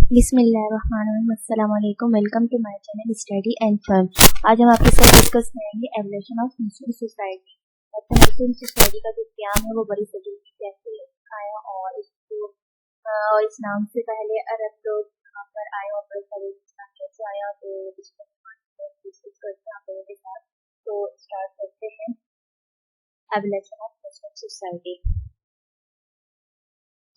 بسم اللہ الرحمن الرحیم، السلام علیکم، welcome to my channel study and fun. آج ہم آپ کے ساتھ ڈسکس کریں گے evolution of Muslim society. Muslim society کا جو قیام ہے وہ بڑی صدیوں میں کیسے آیا اور اس نام سے پہلے عرب لوگ یہاں پر آئے اور اسلام کیسے آیا، تو اس پر ڈسکس کرتے ہیں آپ لوگوں کے ساتھ۔ تو اسٹارٹ کرتے ہیں ایولیوشن آف مسلم سوسائٹی۔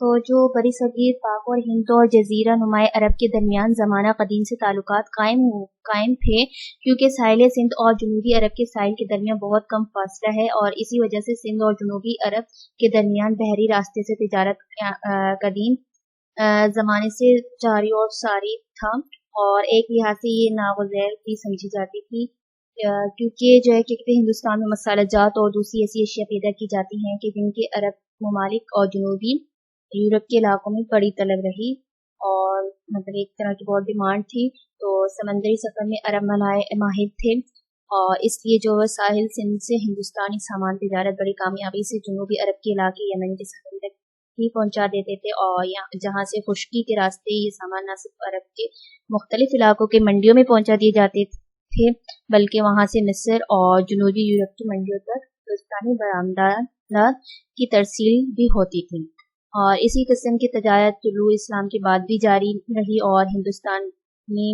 تو جو بری صغیر پاک اور ہند اور جزیرہ نمائے عرب کے درمیان زمانہ قدیم سے تعلقات قائم تھے، کیونکہ ساحل سندھ اور جنوبی عرب کے ساحل کے درمیان بہت کم فاصلہ ہے، اور اسی وجہ سے سندھ اور جنوبی عرب کے درمیان بحری راستے سے تجارت قدیم زمانے سے جاری اور ساری تھا، اور ایک لحاظ سے یہ ناگزیر بھی سمجھی جاتی تھی، کیونکہ جو ہے کہ ہندوستان میں مسالہ جات اور دوسری ایسی اشیاء پیدا کی جاتی ہیں کہ جن کے عرب ممالک اور جنوبی یورپ کے علاقوں میں بڑی طلب رہی، اور مطلب ایک طرح کی بہت ڈیمانڈ تھی۔ تو سمندری سفر میں عرب ماہر تھے، اور اس لیے جو ساحل سندھ سے ہندوستانی سامان تجارت بڑی کامیابی سے جنوبی عرب کے علاقے یمن کے ساحل تک ہی پہنچا دیتے تھے، اور جہاں سے خشکی کے راستے یہ سامان نہ صرف عرب کے مختلف علاقوں کے منڈیوں میں پہنچا دیے جاتے تھے، بلکہ وہاں سے مصر اور جنوبی یورپ کی منڈیوں تک ہندوستانی برآمدات کی ترسیل بھی ہوتی تھی۔ اور اسی قسم کی تجارت طلوع اسلام کے بعد بھی جاری رہی، اور ہندوستان میں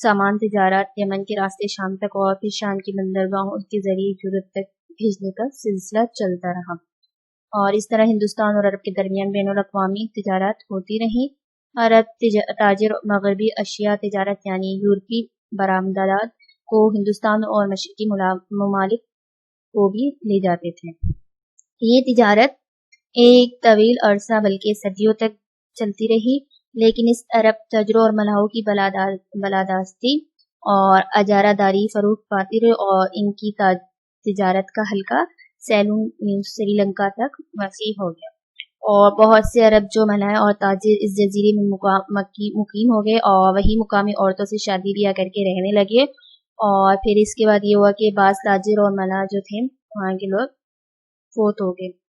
سامان تجارت یمن کے راستے شام تک اور پھر شام کی بندرگاہوں کے ذریعے یورپ تک بھیجنے کا سلسلہ چلتا رہا، اور اس طرح ہندوستان اور عرب کے درمیان بین الاقوامی تجارت ہوتی رہی۔ عرب تاجر مغربی اشیاء تجارت یعنی یورپی برآمدات کو ہندوستان اور مشرقی ممالک کو بھی لے جاتے تھے۔ یہ تجارت ایک طویل عرصہ بلکہ صدیوں تک چلتی رہی، لیکن اس عرب تاجروں اور ملاحوں کی بالادستی اور اجارہ داری فروغ پاتی رہی، اور ان کی تجارت کا حلقہ سیلون سری لنکا تک وسیع ہو گیا، اور بہت سے عرب جو ملاح اور تاجر اس جزیرے میں مقیم ہو گئے، اور وہی مقامی عورتوں سے شادی بیاہ کر کے رہنے لگے۔ اور پھر اس کے بعد یہ ہوا کہ بعض تاجر اور ملاح جو تھے وہاں کے لوگ فوت ہو گئے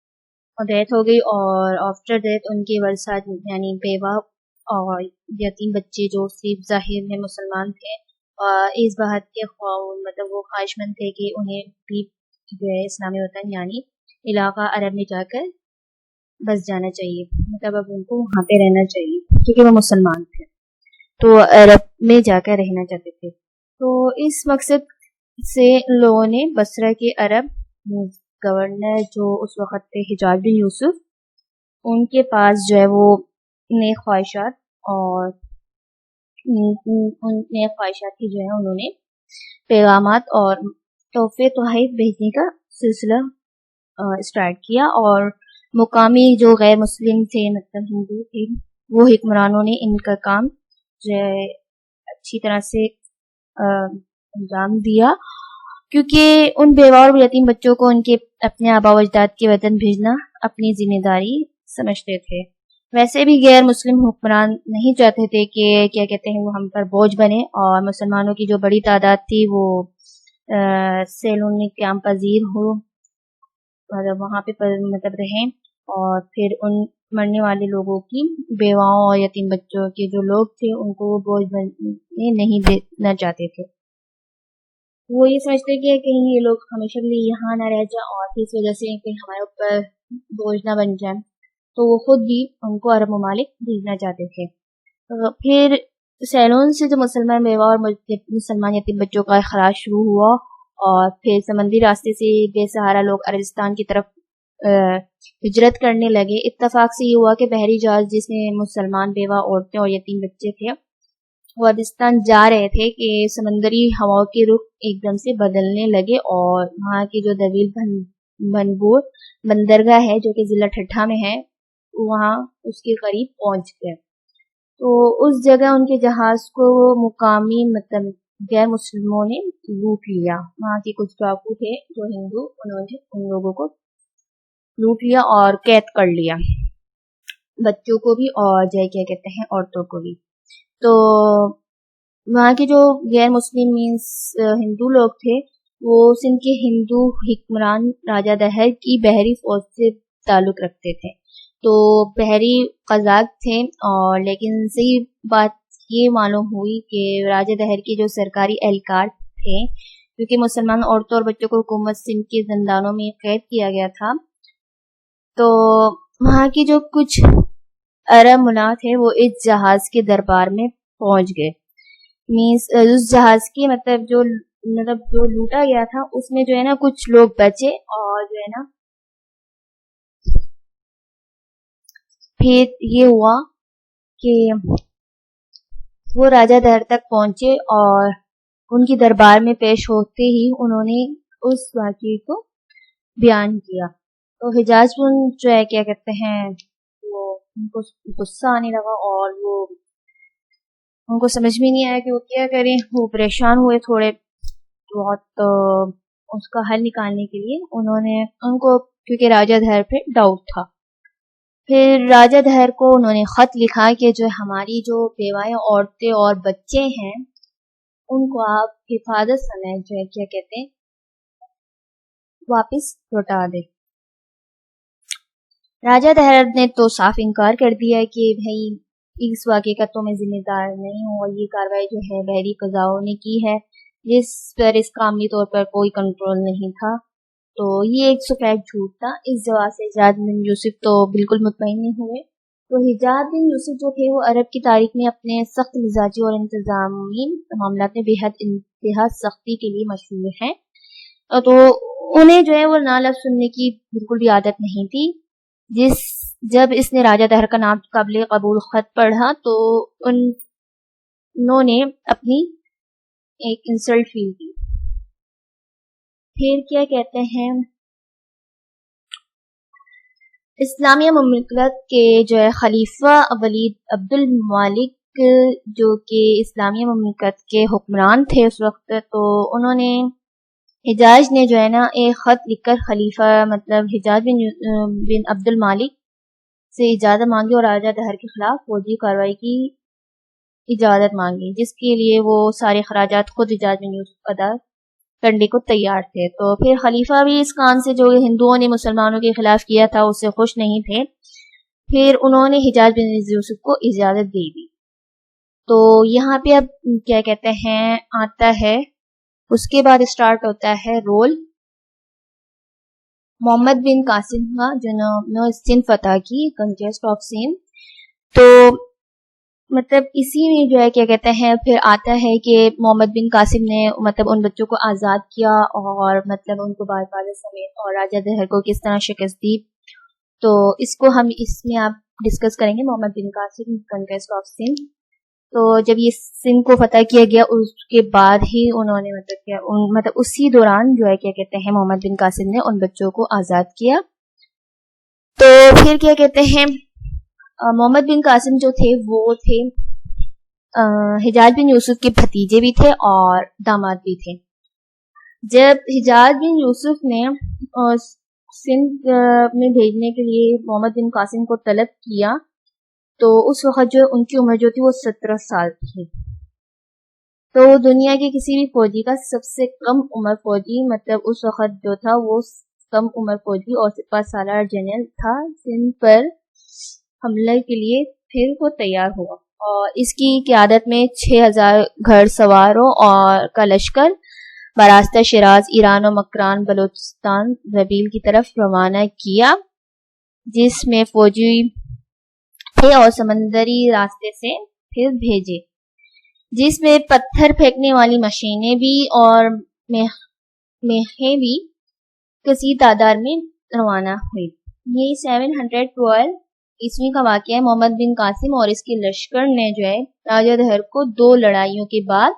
اور ڈیتھ ہو گئی، اور آفٹر ڈیتھ ان کے ورثات یعنی بیوہ اور یتیم بچے جو صرف ظاہر میں مسلمان تھے، اس بات کے مطلب وہ خواہش مند تھے کہ انہیں بھی جو ہے اسلامی وطن یعنی علاقہ عرب میں جا کر بس جانا چاہیے، مطلب اب ان کو وہاں پہ رہنا چاہیے کیونکہ وہ مسلمان تھے، تو عرب میں جا کر رہنا چاہتے تھے۔ تو اس مقصد سے لوگوں نے بصرہ کے عرب گورنر جو اس وقت پہ حجاج بن یوسف، ان کے پاس جو ہے وہ نیک خواہشات کی جو ہے انہوں نے پیغامات اور تحفے تحائف بھیجنے کا سلسلہ اسٹارٹ کیا، اور مقامی جو غیر مسلم تھے مطلب ہندو تھے وہ حکمرانوں نے ان کا کام جو ہے اچھی طرح سے انجام دیا، کیونکہ ان بیوہ اور یتیم بچوں کو ان کے اپنے آباء و اجداد کے وطن بھیجنا اپنی ذمہ داری سمجھتے تھے۔ ویسے بھی غیر مسلم حکمران نہیں چاہتے تھے کہ کیا کہتے ہیں وہ ہم پر بوجھ بنے، اور مسلمانوں کی جو بڑی تعداد تھی وہ سیلون میں قیام پذیر ہو، مطلب وہاں پہ مطلب رہیں، اور پھر ان مرنے والے لوگوں کی بیواؤں اور یتیم بچوں کے جو لوگ تھے ان کو وہ بوجھ بننے نہیں دینا چاہتے تھے۔ وہ یہ سمجھتے کہ کہیں یہ لوگ ہمیشہ کے لیے یہاں نہ رہ جائیں، اور اس وجہ سے کہیں ہمارے اوپر بوجھ نہ بن جائیں، تو وہ خود بھی ان کو عرب ممالک بھیجنا چاہتے تھے۔ پھر سیلون سے جو مسلمان بیوہ اور مسلمان یتیم بچوں کا اخراج شروع ہوا، اور پھر سمندری راستے سے بے سہارا لوگ عربستان کی طرف ہجرت کرنے لگے۔ اتفاق سے یہ ہوا کہ بحری جہاز جس میں مسلمان بیوہ عورتیں اور یتیم بچے تھے وہ عربستان جا رہے تھے کہ سمندری ہواؤں کے رخ ایک دم سے بدلنے لگے، اور وہاں کی جو طویل بنبور بندرگاہ ہے جو کہ ضلع ٹھٹھہ میں ہے وہاں اس کے قریب پہنچ گئے، تو اس جگہ ان کے جہاز کو مقامی مطلب غیر مسلموں نے لوٹ لیا۔ وہاں کے کچھ ڈاکو تھے جو ہندو، انہوں نے ان لوگوں کو لوٹ لیا اور قید کر لیا، بچوں کو بھی اور جو کیا کہتے ہیں عورتوں کو بھی۔ تو وہاں کے جو غیر مسلم مینس ہندو لوگ تھے وہ سندھ کے ہندو حکمران راجہ دہر کی بحری فوج سے تعلق رکھتے تھے، تو بحری قزاق تھے، اور لیکن صحیح بات یہ معلوم ہوئی کہ راجہ دہر کے جو سرکاری اہلکار تھے، کیونکہ مسلمان عورتوں اور بچوں کو حکومت سندھ کے زندانوں میں قید کیا گیا تھا، تو وہاں کی جو کچھ عرب ملا تھے وہ اس جہاز کے دربار میں پہنچ گئے. مینس اس جہاز کی مطلب جو لوٹا گیا تھا اس میں جو ہے نا کچھ لوگ بچے، اور جو ہے نا پھر یہ ہوا کہ وہ راجہ دہر تک پہنچے اور ان کی دربار میں پیش ہوتے ہی انہوں نے اس واقعے کو بیان کیا. تو حجاز بن جو ہے کیا کہتے ہیں وہ ان کو غصہ آنے لگا، اور وہ ان کو سمجھ میں نہیں آیا کہ وہ کیا کریں. وہ پریشان ہوئے تھوڑے بہت اس کا حل نکالنے کے لیے. انہوں نے ان کو کیونکہ راجہ دہر پہ ڈاؤٹ تھا، پھر راجہ دہر کو انہوں نے خط لکھا کہ جو ہماری جو بیوائیں عورتیں اور بچے ہیں ان کو آپ حفاظت سمیت جو ہے کیا کہتے ہیں واپس لوٹا دے. راجہ دہر نے تو صاف انکار کر دیا کہ بھائی اس واقعے کا تو میں ذمہ دار نہیں ہوں، اور یہ کارروائی جو ہے بحری قزاؤں نے کی ہے جس پر اس کا عملی طور پر کوئی کنٹرول نہیں تھا. تو یہ ایک سفید جھوٹ تھا. اس جواب سے حجاز بن یوسف تو بالکل مطمئن نہیں ہوئے. تو حجاز بن یوسف جو تھے وہ عرب کی تاریخ میں اپنے سخت مزاجی اور انتظامی معاملات میں انتہا سختی کے لیے مشہور ہیں. تو انہیں جو ہے وہ نہ لفظ سننے کی بالکل بھی عادت نہیں تھی. جب اس نے راجہ دہر کا نام قابل قبول خط پڑھا تو انہوں نے اپنی ایک انسلٹ فیل کی. پھر کیا کہتے ہیں اسلامیہ مملکت کے جو ہے خلیفہ ولید عبد المالک جو کہ اسلامیہ مملکت کے حکمران تھے اس وقت، تو انہوں نے حجاز نے جو ہے نا ایک خط لکھ کر خلیفہ مطلب حجاز بن عبد المالک سے اجازت مانگی اور راجہ دہر کے خلاف فوجی کارروائی کی اجازت مانگی، جس کے لیے وہ سارے اخراجات خود حجاز بن یوسف ادا کرنے کو تیار تھے. تو پھر خلیفہ بھی اس کام سے جو ہندوؤں نے مسلمانوں کے خلاف کیا تھا اس سے خوش نہیں تھے. پھر انہوں نے حجاز بن یوسف کو اجازت دے دی. تو یہاں پہ اب کیا کہتے ہیں آتا ہے، اس کے بعد اسٹارٹ ہوتا ہے رول محمد بن قاسم کا جنہوں نے سندھ فتح کی، کنکویسٹ آف سندھ. تو مطلب اسی میں جو ہے کیا کہتے ہیں پھر آتا ہے کہ محمد بن قاسم نے مطلب ان بچوں کو آزاد کیا اور مطلب ان کو بال بال سمیت اور راجہ دہر کو کس طرح شکست دی. تو اس کو ہم اس میں آپ ڈسکس کریں گے. محمد bin Qasim conquest of Sindh. تو جب یہ سندھ کو فتح کیا گیا اس کے بعد ہی انہوں نے مطلب اسی دوران جو ہے کیا کہتے ہیں محمد بن قاسم نے ان بچوں کو آزاد کیا. تو پھر کیا کہتے ہیں محمد بن قاسم جو تھے وہ تھے حجاز بن یوسف کے بھتیجے بھی تھے اور داماد بھی تھے. جب حجاز بن یوسف نے سندھ میں بھیجنے کے لیے محمد بن قاسم کو طلب کیا تو اس وقت جو ان کی عمر جو تھی وہ 17 سال تھی. تو دنیا کے کسی بھی فوجی کا سب سے کم عمر فوجی مطلب اس وقت جو تھا وہ کم عمر فوجی اور سپہ سالار جنرل تھا. سندھ پر حملے کے لیے پھر وہ تیار ہوا اور اس کی قیادت میں 6000 گھڑ سواروں اور کا لشکر براستہ شیراز، ایران و مکران بلوچستان زبیل کی طرف روانہ کیا، جس میں فوجی تھے اور سمندری راستے سے پھر بھیجے، جس میں پتھر پھینکنے والی مشینیں بھی اور میخیں بھی کثیر تعداد میں روانہ ہوئی. یہ 712 عیسوی کا واقعہ ہے. محمد بن قاسم اور اس کے لشکر نے جو ہے راجہ دہر کو 2 لڑائیوں کے بعد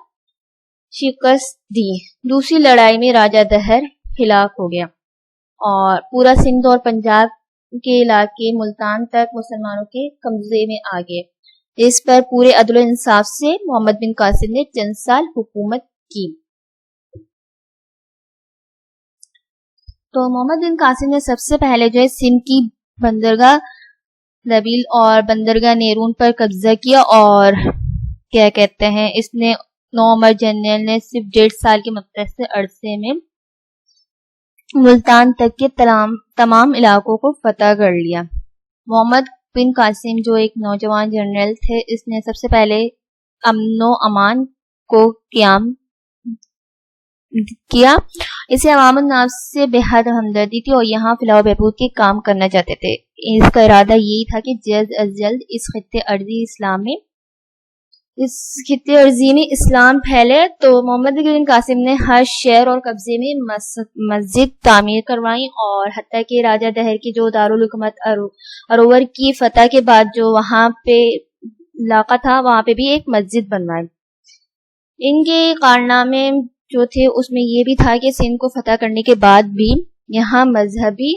شکست دی. دوسری لڑائی میں راجہ دہر ہلاک ہو گیا اور پورا سندھ اور پنجاب کے علاقے ملتان تک مسلمانوں کے قبضے میں آ گئے، اس پر پورے عدل و انصاف سے محمد بن قاسم نے چند سال حکومت کی. تو محمد بن قاسم نے سب سے پہلے جو ہے سندھ کی بندرگاہ زبیل اور بندرگاہ نیرون پر قبضہ کیا اور کیا کہتے ہیں اس نے 9 عمر جنرل نے صرف 1.5 سال کے مختصر عرصے میں ملتان تک کے تمام علاقوں کو فتح کر لیا. محمد بن قاسم جو ایک نوجوان جنرل تھے، اس نے سب سے پہلے امن و امان کو قیام کیا. اسے عوام الناس سے بے حد ہمدردی تھی اور یہاں فلاح و بہبود کے کام کرنا چاہتے تھے. اس کا ارادہ یہی تھا کہ جلد از جلد اس خطے ارضی میں اسلام پھیلے. تو محمد بن قاسم نے ہر شہر اور قبضے میں مسجد تعمیر کروائی اور حتیٰ کہ راجہ دہر کی جو دارالحکومت ارور کی فتح کے بعد جو وہاں پہ علاقہ تھا وہاں پہ بھی ایک مسجد بنوائی. ان کے کارنامے جو تھے اس میں یہ بھی تھا کہ سندھ کو فتح کرنے کے بعد بھی یہاں مذہبی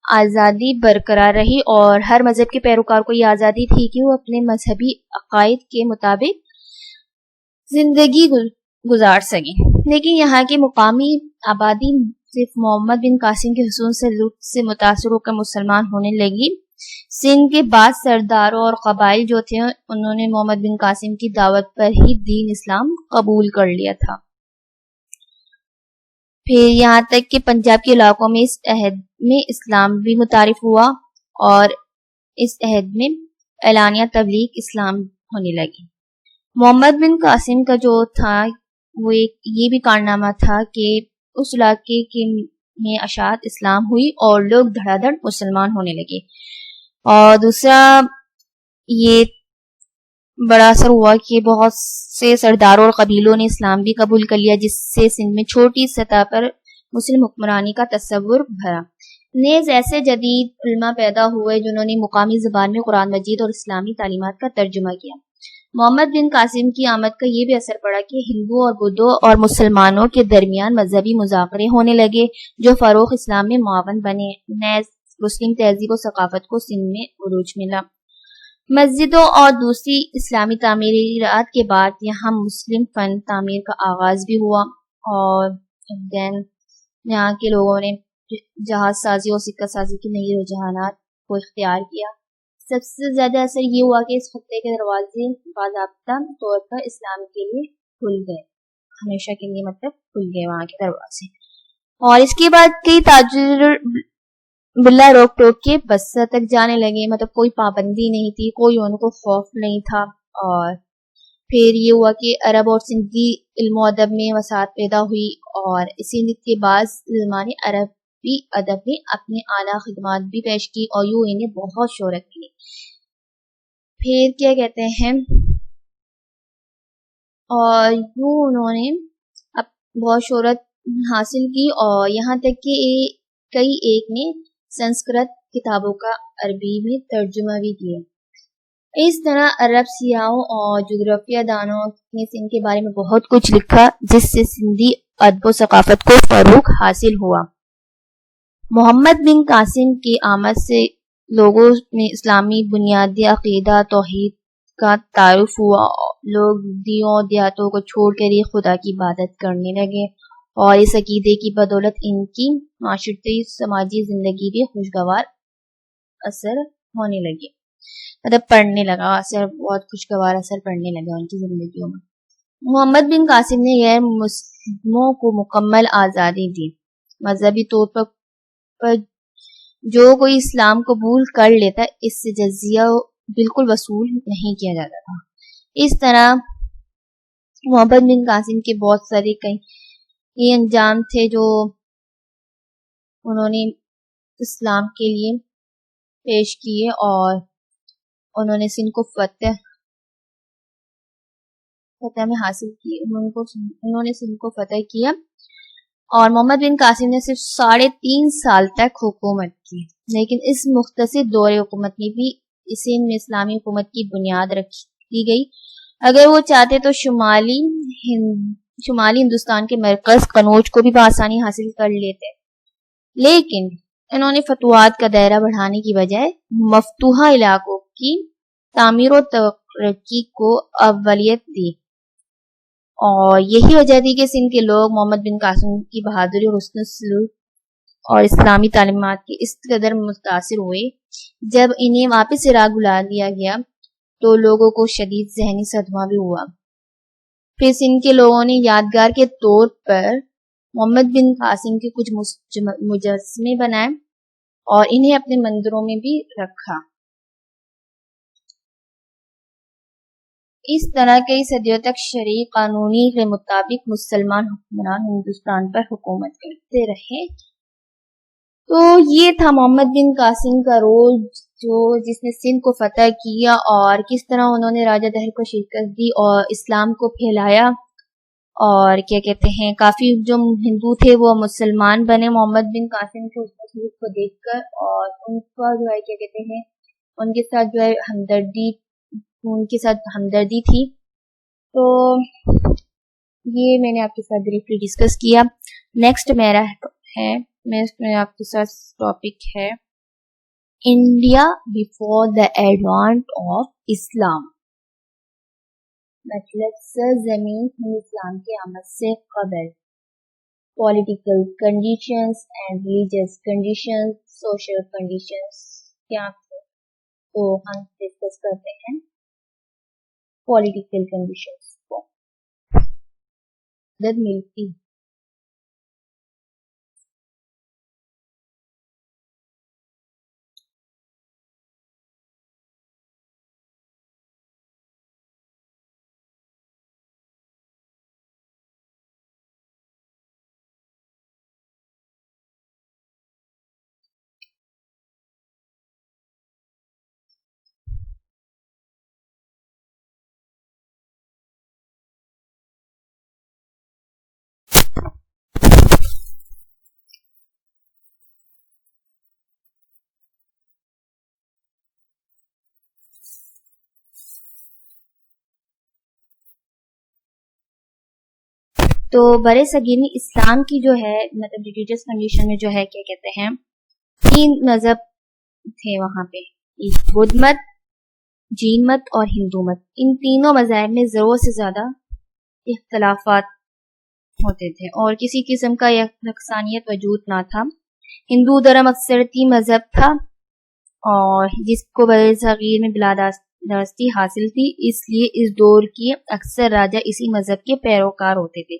آزادی برقرار رہی اور ہر مذہب کے پیروکار کو یہ آزادی تھی کہ وہ اپنے مذہبی عقائد کے مطابق زندگی گزار سکیں. لیکن یہاں کے مقامی آبادی صرف محمد بن قاسم کے حسن سلوک سے متاثر ہو کر مسلمان ہونے لگی. سندھ کے بعض سرداروں اور قبائل جو تھے انہوں نے محمد بن قاسم کی دعوت پر ہی دین اسلام قبول کر لیا تھا. پھر یہاں تک کہ پنجاب کے علاقوں میں اس عہد میں اسلام بھی متعارف ہوا اور اس عہد میں اعلانیہ تبلیغ اسلام ہونے لگی. محمد بن قاسم کا جو تھا وہ یہ بھی کارنامہ تھا کہ اس علاقے میں اشاعت اسلام ہوئی اور لوگ دھڑا دھڑ مسلمان ہونے لگے. اور دوسرا یہ بڑا اثر ہوا کہ بہت سے سرداروں اور قبیلوں نے اسلام بھی قبول کر لیا جس سے سندھ میں چھوٹی سطح پر مسلم حکمرانی کا تصور بھرا. نیز ایسے جدید علماء پیدا ہوئے جنہوں نے مقامی زبان میں قرآن مجید اور اسلامی تعلیمات کا ترجمہ کیا. محمد بن قاسم کی آمد کا یہ بھی اثر پڑا کہ ہندوؤں اور بدھوں اور مسلمانوں کے درمیان مذہبی مذاکرے ہونے لگے جو فروغ اسلام میں معاون بنے. نیز مسلم تہذیب و ثقافت کو سندھ میں عروج ملا. مسجدوں اور دوسری اسلامی تعمیرات کے بعد یہاں مسلم فن تعمیر کا آغاز بھی ہوا اور یہاں کے لوگوں نے جہاز سازی اور سکہ سازی کے نئی رجحانات کو اختیار کیا. سب سے زیادہ اثر یہ ہوا کہ اس خطے کے دروازے باضابطہ طور پر اسلام کے لیے کھل گئے, ہمیشہ کے لیے مطلب کھل گئے وہاں کے دروازے. اور اس کے بعد کئی تاجر بلا روک ٹوک کے بسر تک جانے لگے, مطلب کوئی پابندی نہیں تھی, کوئی ان کو خوف نہیں تھا. اور پھر یہ ہوا کہ عرب اور سندھی علم و ادب میں وسعت پیدا ہوئی اور سندھ کے بعض علماء نے عربی ادب میں اپنے اعلیٰ خدمات بھی پیش کی اور یوں انہیں بہت شہرت ملی. پھر کیا کہتے ہیں اور یوں انہوں نے بہت شہرت حاصل کی اور یہاں تک کہ کئی ایک نے سنسکرت کتابوں کا عربی میں ترجمہ بھی کیا. اس طرح عرب سیاحوں اور جغرافیہ دانوں نے سندھ کے بارے میں بہت کچھ لکھا جس سے سندھی ادب و ثقافت کو فروغ حاصل ہوا. محمد بن قاسم کی آمد سے لوگوں میں اسلامی بنیادی عقیدہ توحید کا تعارف ہوا. لوگ دیوں دیہاتوں کو چھوڑ کر یہ خدا کی عبادت کرنے لگے اور اس عقیدے کی بدولت ان کی معاشرتی سماجی زندگی بھی خوشگوار اثر ہونے لگی, مطلب پڑھنے لگا اثر, بہت خوشگوار اثر پڑنے لگا ان کی زندگیوں میں. محمد بن قاسم نے غیر مسلموں کو مکمل آزادی دی. مذہبی طور پر جو کوئی اسلام قبول کر لیتا اس سے جزیہ بالکل وصول نہیں کیا جاتا تھا. اس طرح محمد بن قاسم کے بہت سارے کئی انجام تھے جو انہوں نے اسلام کے لیے پیش کیے اور انہوں نے سندھ کو فتح میں حاصل کی. انہوں نے سندھ کو فتح کیا اور محمد بن قاسم نے صرف 3.5 سال تک حکومت کی, لیکن اس مختصر دور حکومت میں بھی سندھ میں اسلامی حکومت کی بنیاد رکھی گئی. اگر وہ چاہتے تو شمالی ہندوستان کے مرکز قنوج کو بھی بآسانی حاصل کر لیتے, لیکن انہوں نے فتوحات کا دائرہ بڑھانے کی بجائے مفتوحہ علاقوں کی تعمیر و ترقی کو اولویت دی. اور یہی وجہ تھی کہ سندھ کے لوگ محمد بن قاسم کی بہادری اور حسن سلوک اور اسلامی تعلیمات کے اس قدر متاثر ہوئے. جب انہیں واپس عراق بلا لیا گیا تو لوگوں کو شدید ذہنی صدمہ بھی ہوا. پھر سندھ کے لوگوں نے یادگار کے طور پر محمد بن قاسم کے کچھ مجسمے بنائے اور انہیں اپنے مندروں میں بھی رکھا. اس طرح کئی صدیوں تک شرعی قانونی کے مطابق مسلمان حکمران ہندوستان پر حکومت کرتے رہے. تو یہ تھا محمد بن قاسم کا رول، جس نے سندھ کو فتح کیا اور کس طرح انہوں نے راجہ دہل کو شکست دی اور اسلام کو پھیلایا، اور کیا کہتے ہیں کافی جو ہندو تھے وہ مسلمان بنے محمد بن قاسم کے اس کو دیکھ کر، اور ان کا جو ہے کیا کہتے ہیں ان کے ساتھ جو ہے ہمدردی تھی. تو یہ میں نے آپ کے ساتھ بریفلی ڈسکس کیا. نیکسٹ میرا ہے میں آپ کے ساتھ ٹاپک ہے India before the advent of Islam, مطلب سرزمین اسلام کے آمد سے قبل. Political conditions and religious conditions, social conditions کیا تھے، تو ہم ڈسکس کرتے ہیں پولیٹیکل کنڈیشنز کو. مدد ملتی تو برے صغیر میں اسلام کی جو ہے مطلب ریلیجیس کنڈیشن میں جو ہے کیا کہتے ہیں 3 مذہب تھے وہاں پہ، بدھ مت، جین مت اور ہندو مت. ان تینوں مذاہب میں ضرورت سے زیادہ اختلافات ہوتے تھے اور کسی قسم کا یکسانیت وجود نہ تھا. ہندو دھرم اکثرتی مذہب تھا اور جس کو برے صغیر میں بلادستی حاصل تھی، اس لیے اس دور کی اکثر راجہ اسی مذہب کے پیروکار ہوتے تھے.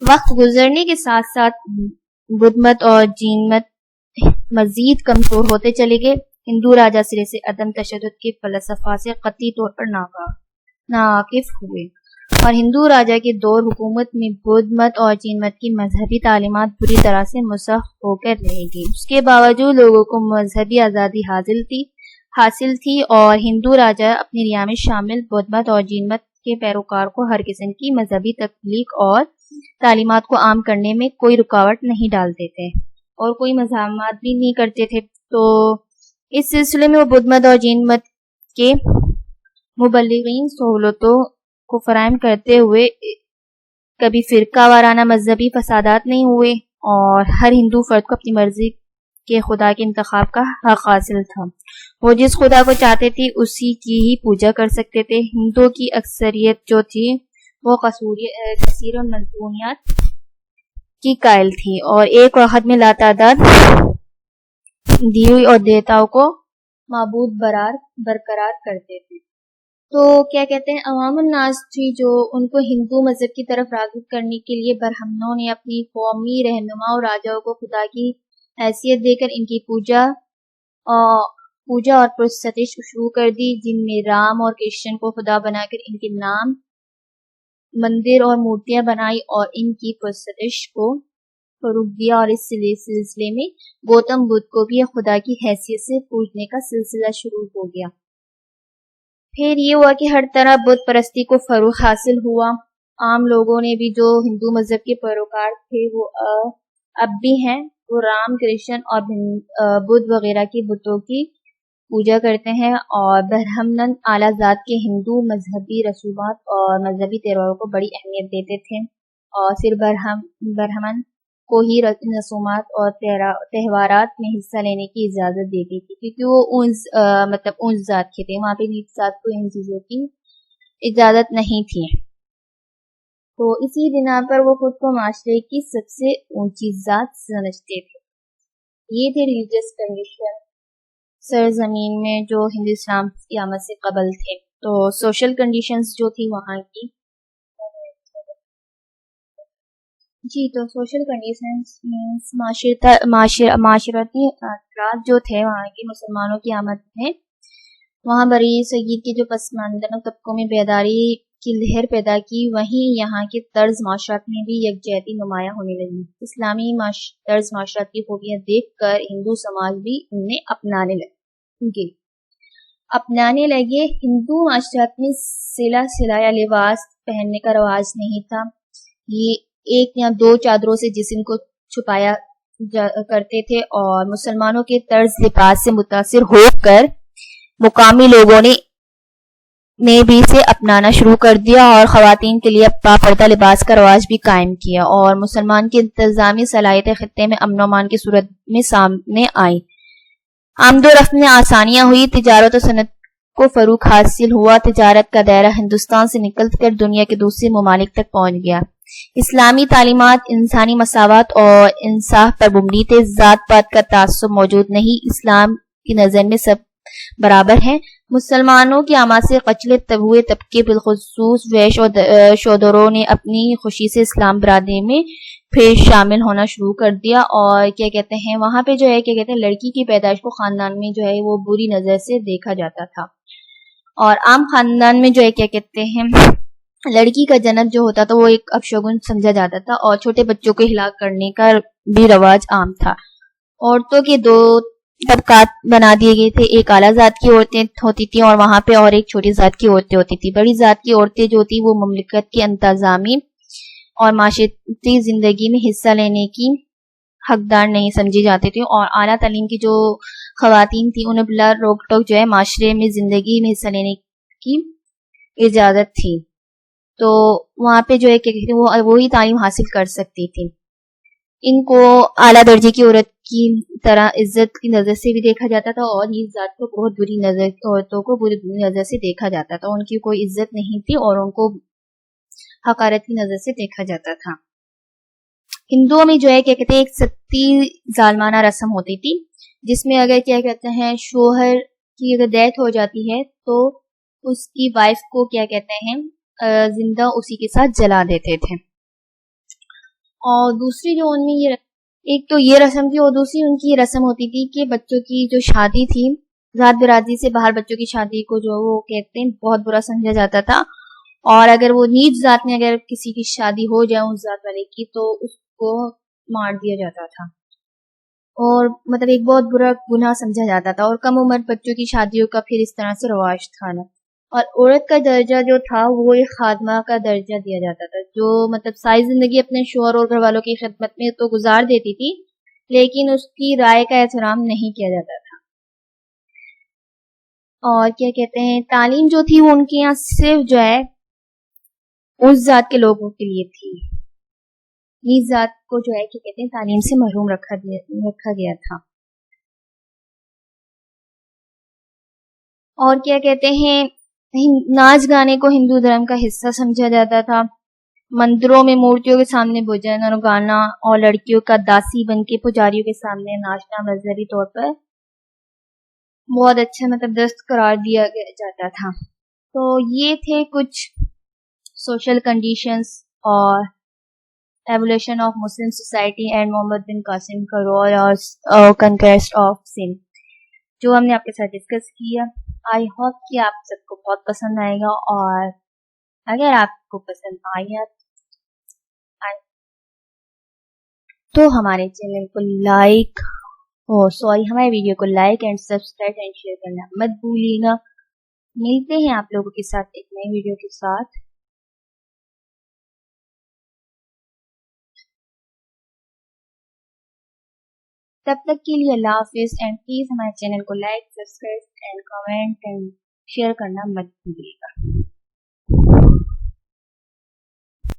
وقت گزرنے کے ساتھ ساتھ بدھ مت اور جین مت مزید کمزور ہوتے چلے گئے. ہندو راجہ سرے سے عدم تشدد کے فلسفہ سے قطعی طور پر ناواقف ہوئے اور ہندو راجہ کے دور حکومت میں بدھ مت اور جین مت کی مذہبی تعلیمات بری طرح سے مسخ ہو کر رہ گئی. اس کے باوجود لوگوں کو مذہبی آزادی حاصل تھی اور ہندو راجہ اپنی رعایا میں شامل بدھ مت اور جین مت کے پیروکار کو ہر قسم کی مذہبی تخلیق اور تعلیمات کو عام کرنے میں کوئی رکاوٹ نہیں ڈالتے تھے اور کوئی مزاحمت بھی نہیں کرتے تھے. تو اس سلسلے میں وہ بدھ مت اور جین مت کے مبلغین سہولتوں کو فراہم کرتے ہوئے کبھی فرقہ وارانہ مذہبی فسادات نہیں ہوئے اور ہر ہندو فرد کو اپنی مرضی کے خدا کے انتخاب کا حق حاصل تھا. وہ جس خدا کو چاہتے تھے اسی کی ہی پوجا کر سکتے تھے. ہندوؤں کی اکثریت جو تھی وہ کثیر مصنوعات کی قائل تھی اور ایک وقت میں لاتعداد دیوی اور دیوتاؤں کو معبود برقرار کرتے تھے. تو کیا کہتے ہیں عوام الناس تھی جو ان کو ہندو مذہب کی طرف راغب کرنے کے لیے برہمنوں نے اپنی قومی رہنما اور راجاؤں کو خدا کی حیثیت دے کر ان کی پوجا اور پرستش شروع کر دی، جن میں رام اور کرشن کو خدا بنا کر ان کے نام مندر اور مورتیاں بنائی اور ان کی پرستش کو فروغ دیا. اور اس سلسلے میں گوتم بدھ کو بھی خدا کی حیثیت سے پوجنے کا سلسلہ شروع ہو گیا. پھر یہ ہوا کہ ہر طرح بت پرستی کو فروغ حاصل ہوا. عام لوگوں نے بھی جو ہندو مذہب کے پیروکار تھے وہ اب بھی ہیں، وہ رام، کرشن اور بدھ وغیرہ کی بتوں کی پوجا کرتے ہیں اور برہمن اعلیٰ ذات کے ہندو مذہبی رسومات اور مذہبی تہواروں کو بڑی اہمیت دیتے تھے اور صرف برہمن کو ہی رسومات اور تہوارات میں حصہ لینے کی اجازت دیتی تھی کیونکہ وہ اونچ ذات کے تھے، وہاں پہ نیچ ذات کو ان چیزوں کی اجازت نہیں تھی. تو اسی بنا پر وہ خود کو معاشرے کی سب سے اونچی ذات سمجھتے تھے. یہ تھے ریلیجیس کنڈیشن سرزمین میں جو ہندو اسلام کی آمد سے قبل تھے. تو سوشل کنڈیشنز جو تھی وہاں کی تو سوشل کنڈیشنز معاشرتی اثرات جو تھے وہاں کے مسلمانوں کی آمد میں وہاں بری صغیر کے جو پسماندہ طبقوں میں بیداری کی لہر پیدا کی، وہیں یہاں کے طرز معاشرت میں بھی یکجہتی نمایاں ہونے لگی۔ اسلامی طرز معاشرت کی خوبیاں دیکھ کر ہندو سماج بھی انہیں اپنانے لگے۔ ہندو معاشرت میں سلا یا لباس پہننے کا رواج نہیں تھا۔ یہ ایک یا دو چادروں سے جسم کو چھپایا کرتے تھے، اور مسلمانوں کے طرز لباس سے متاثر ہو کر مقامی لوگوں نے بھی اسے اپنانا شروع کر دیا اور خواتین کے لیے پردہ لباس کا رواج بھی قائم کیا، اور مسلمان کی انتظامی صلاحیتیں خطے میں امن و امان کی صورت میں سامنے آئیں۔ آمد و رفت میں آسانیاں ہوئی، تجارت و صنعت کو فروغ حاصل ہوا، تجارت کا دائرہ ہندوستان سے نکل کر دنیا کے دوسرے ممالک تک پہنچ گیا۔ اسلامی تعلیمات انسانی مساوات اور انصاف پر مبنی تھے، ذات پات کا تعصب موجود نہیں، اسلام کی نظر میں سب برابر ہیں۔ مسلمانوں کی آمد سے کچلے ہوئے طبقے بالخصوص ویش اور شودروں نے اپنی خوشی سے اسلام برادری میں پھر شامل ہونا شروع کر دیا، اور کیا کہتے ہیں وہاں پہ جو ہے کیا کہتے ہیں لڑکی کی پیدائش کو خاندان میں جو ہے وہ بری نظر سے دیکھا جاتا تھا، اور عام خاندان میں جو ہے کیا کہتے ہیں لڑکی کا جنم جو ہوتا تھا وہ ایک اپشگن سمجھا جاتا تھا، اور چھوٹے بچوں کو ہلاک کرنے کا بھی رواج عام تھا۔ عورتوں کے دو طبقات بنا دیے گئے تھے، ایک اعلیٰ ذات کی عورتیں ہوتی تھیں اور وہاں پہ اور ایک چھوٹی ذات کی عورتیں ہوتی تھیں۔ بڑی ذات کی عورتیں جو تھی وہ مملکت کی انتظامی اور معاشرتی زندگی میں حصہ لینے کی حقدار نہیں سمجھی جاتی تھی، اور اعلیٰ تعلیم کی جو خواتین تھیں انہیں بلا روک ٹوک جو ہے معاشرے میں زندگی میں حصہ لینے کی اجازت تھی، تو وہاں پہ جو ہے کہ وہی تعلیم حاصل کر سکتی تھی۔ ان کو اعلیٰ درجے کی عورت کی طرح عزت کی نظر سے بھی دیکھا جاتا تھا، اور اس ذات کو بہت بری نظر عورتوں کو بری نظر سے دیکھا جاتا تھا، ان کی کوئی عزت نہیں تھی اور ان کو حقارت کی نظر سے دیکھا جاتا تھا۔ ہندوؤں میں جو ہے کیا کہتے ہیں ایک ستی ظالمانہ رسم ہوتی تھی، جس میں اگر کیا کہتے ہیں شوہر کی اگر ڈیتھ ہو جاتی ہے تو اس کی وائف کو کیا کہتے ہیں زندہ اسی کے ساتھ جلا دیتے تھے، اور دوسری جو ان میں ایک تو یہ رسم تھی، اور دوسری ان کی یہ رسم ہوتی تھی کہ بچوں کی جو شادی تھی ذات برادری سے باہر بچوں کی شادی کو جو وہ کہتے ہیں بہت برا سمجھا جاتا تھا، اور اگر وہ نیچ ذات میں اگر کسی کی شادی ہو جائے اس ذات والے کی تو اس کو مار دیا جاتا تھا، اور مطلب ایک بہت برا گناہ سمجھا جاتا تھا، اور کم عمر بچوں کی شادیوں کا پھر اس طرح سے رواج تھا نا، اور عورت کا درجہ جو تھا وہ ایک خادمہ کا درجہ دیا جاتا تھا، جو مطلب ساری زندگی اپنے شوہر اور گھر والوں کی خدمت میں تو گزار دیتی تھی لیکن اس کی رائے کا احترام نہیں کیا جاتا تھا۔ اور کیا کہتے ہیں تعلیم جو تھی وہ ان کے یہاں صرف جو ہے اس ذات کے لوگوں کے لیے تھی، اس ذات کو جو ہے کیا کہتے ہیں تعلیم سے محروم رکھا گیا تھا۔ اور کیا کہتے ہیں ناچ گانے کو ہندو دھرم کا حصہ سمجھا جاتا تھا، مندروں میں مورتیوں کے سامنے بھجن اور گانا، اور لڑکیوں کا داسی بن کے پجاریوں کے سامنے ناچنا مذہبی طور پر بہت اچھا مطلب دست قرار دیا جاتا تھا۔ تو یہ تھے کچھ سوشل کنڈیشنز اور evolution of Muslim society and Muhammad bin Qasim کا رول اور کنکویسٹ آف سندھ جو ہم نے آپ کے ساتھ ڈسکس کیا۔ آئی ہوپ کہ آپ سب کو بہت پسند آئے گا، اور اگر آپ کو پسند آیا تو ہمارے چینل کو ہمارے ویڈیو کو like and subscribe and share کرنا مت بھولیے گا۔ ملتے ہیں آپ لوگوں کے ساتھ ایک نئی ویڈیو کے ساتھ۔ تب تک کے لیے اللہ حافظ، اینڈ پلیز ہمارے چینل کو like subscribe and comment and share کرنا مت بھولیے گا۔